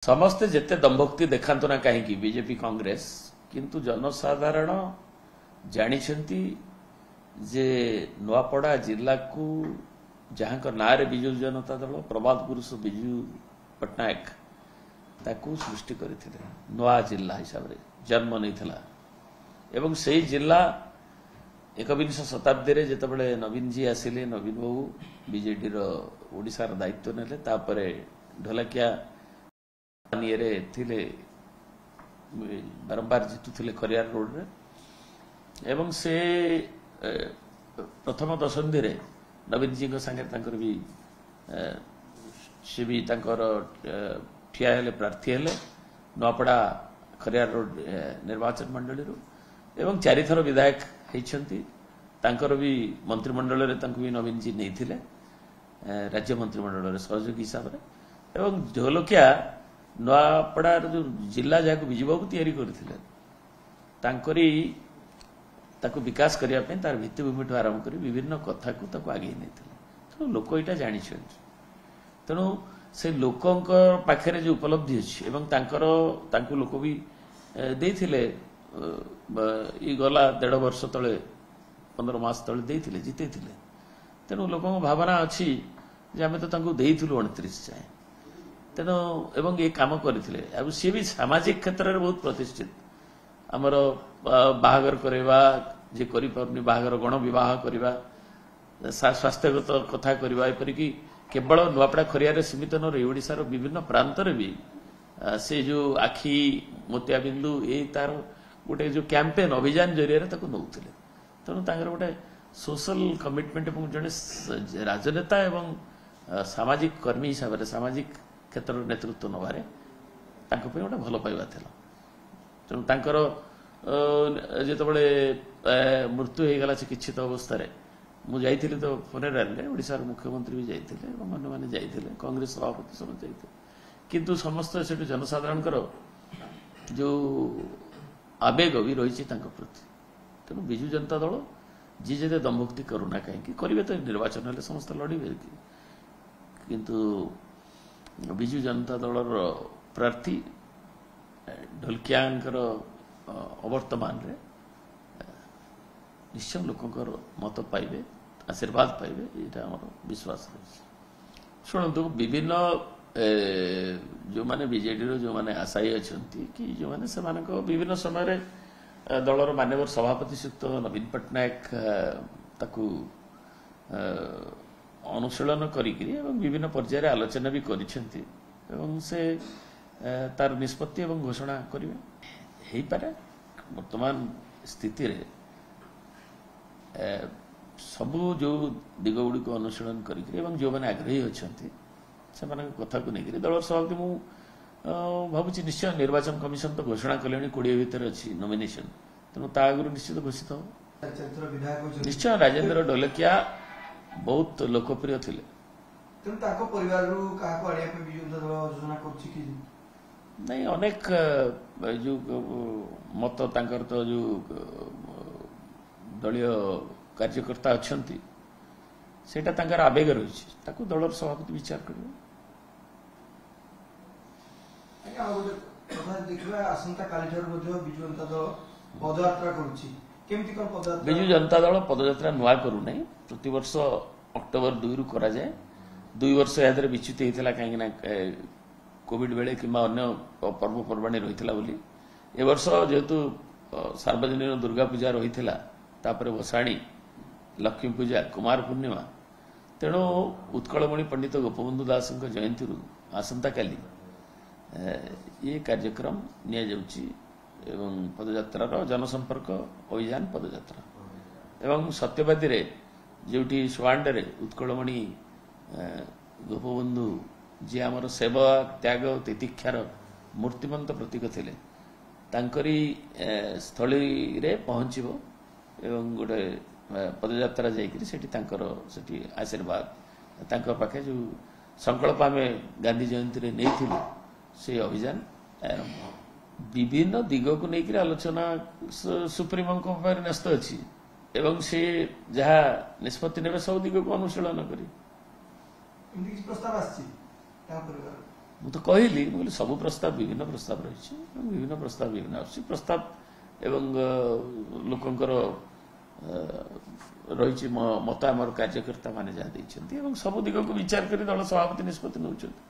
समस्ते जेते दम्भक्ति देखांतु ना कहीं बीजेपी कांग्रेस किंतु जनसाधारण जानिछंती जे नुआपड़ा जिला को जहाँ नारे विजु जनता दल प्रभात पुरुष विजु पट्टनायक ताकू सृष्टि करथिले नुआ जिला हिसाब रे जन्म नैथिला एवं से जिला एकविंश शताब्दी रे जेतबेले नवीन जी आसिले नवीन बाबू बीजेडी रो ओडिसा रो दायित्व नेले तापरे ढोलकिया रे थिले बारंबार जितुथिले खरियार रोड रे एवं से प्रथम दशंधि रे नवीन जी संगे तांकर भी से भी तांकर ठिया हेले प्रार्थी हेले नुआपड़ा खरियार रोड निर्वाचन मंडली रो एवं चारि थर विधायक हेइछंती तांकर भी मंत्रिमंडल रे तांको भी नवीन जी नेइथिले राज्य मंत्रिमंडल रे सहयोगी हिसाब रे एवं ढोलकिया नुआपड़ार जो जिला जहाँ विजुबाबू तैयारी करथिले तांकरी ताको विकास करिया पे तार भित्तिभूमि ठू आरंभ कर विभिन्न कथा को ताको आगे नेथिले तेणु लोक एटा जानिछन्ति तेणु से लोकंक पाखरे जो उपलब्धि अछि एवं तांको लोक भी देथिले ई गला 1.5 वर्ष तले 15 मास तले देथिले जितेथिले तेणु लोकंक भावना अछि जे आमे तो तांको देइथिलु 29 जाय तेणु एवं ये काम करथिले अब सी भी सामाजिक क्षेत्र में बहुत प्रतिष्ठित आमर बाहागर करवा जे करि परनी बाहागर गण विवाह करवा स्वास्थ्यगत कथा करवा एपरिकी केवल नुआपड़ा खरिया रे सीमित न रही ओडिसा रो विभिन्न प्रांत रे भी से जो आखि मोतियाबिंदु ए तार गोटे जो कैंपेन अभियान जरिया ताको नौथिले तेणु तांगर गोटे सोशल कमिटमेंट एवं जने राजनेता एवं सामाजिक कर्मी हिसाब रे सामाजिक क्षेत्र नेतृत्व नबारे गोटे भल पाइबा तेणु तांकर जेतबेले मृत्यु हो गला चिकित्सित अवस्था मु जाइथिले तो फनेराल रे ओडिसा मुख्यमंत्री भी जाइथिले एवं अन्य माने जाइथिले कांग्रेस सभापति सब जाइथिले किंतु समस्त सेठु जनसाधारणकर जो आवेग भी रही प्रति तेणु विजु जनता दल जी जे दम्भक्ति करूना कहीं करेंगे तो निर्वाचन हेले समस्त लड़े किंतु विजु जनता दल प्रार्थी ढोलकियांकर अवर्तमान रे निश्चय लोकंकर मत पाइबे आशीर्वाद पाइबे ये आम विश्वास रही शुणु विभिन्न जो माने बीजेडी रो जो माने आशायी अछंती कि जो माने से विभिन्न समय दलर मान्यवर सभापति सुक्त नवीन पट्टनायक ताकू अनुशीलन करिकरी एवं विभिन्न पर्यायर आलोचना भी करिसेंती एवं से तार निष्पत्ति एवं घोषणा करिवे हेई पारे वर्तमान स्थिति रे सबु जो दिग गुडी को अनुशीलन करिकरी एवं जो माने आग्रही अछंती से माने कथा को नेकरी दलर सभापति मु भाबुची निश्चय निर्वाचन कमिशन तो घोषणा कलेनी 20 भीतर अछि नॉमिनेशन तेणु ता आगु निश्चित घोषित हो निश्चय राजेंद्र ढोलकिया बहुत लोकप्रिय थिले तेणु ताको परिवार रु काको आडिया पे विजु जनता दल योजना करछि कि नहीं अनेक जो मत तांकर तो जो दलीय कार्यकर्ता अछंती सेटा तांकर आवेग रही ताको दलर सभापति विचार करियो देखिबा आसंता कालीठार मध्ये विजु जनता दल पदयात्रा करूछि केमति कोन पदयात्रा विजु जनता दल पदयात्रा नुआ करू नहीं प्रति वर्ष अक्टोबर 2 रु करा जाए 2 वर्ष यादरे विच्युत हेतिला काहे ना कोविड बेले किंबा अन्य पर्वपर्वाणी रहितला बोली ए वर्ष जेहेतु सार्वजनिक दुर्गा पूजा रहितला तापरे भसाणी लक्ष्मी पूजा कुमार पूर्णिमा तेणु उत्कलमणि पंडित गोपबंधु दास जयंती आसंता काली ये कार्यक्रम निया जाउची एवं पदयात्रार जनसंपर्क अभियान पदयात्रा एवं सत्यवादी रे जोटी सुवांडरे उत्कलमणि गोपबंधु जी आमर सेवा त्याग तितिक्षार मूर्तिमंत प्रतीक थिले तांकरी स्थली रे पहुंचबो एवं गोटे पदयात्रा जाइकरी सेठी तांकर सेठी आशीर्वाद तांकर पाखे जो संकल्प आमे गांधी जयंती रे नेइथिलु से अभियान आरंभ विभिन्न दिग को लेकर आलोचना सुप्रीमो पर न्यस्त अच्छी एवं से जहाँ निष्पत्ति ने सब दिग को अनुशीलन करी प्रस्ताव ମୁଁ ତ କହିଲି ମୁଁ କହିଲି ସବୁ ପ୍ରସ୍ତାବ ବିଭିନ୍ନ ପ୍ରସ୍ତାବ ରହିଛି ଏବଂ ବିଭିନ୍ନ ପ୍ରସ୍ତାବ ବିଭିନ୍ନ ଆସୁଛି ପ୍ରସ୍ତାବ ଏବଂ ଲୋକଙ୍କର ରହିଛି ମତ ଆମର କାର୍ଯ୍ୟକର୍ତ୍ତା ମାନେ ଯାହା ଦେଇଛନ୍ତି ଏବଂ ସବୁ ଦିଗକୁ ବିଚାର କରି ଦଳ ସଭାପତି ନିଷ୍ପତ୍ତି ନେଉଛନ୍ତି।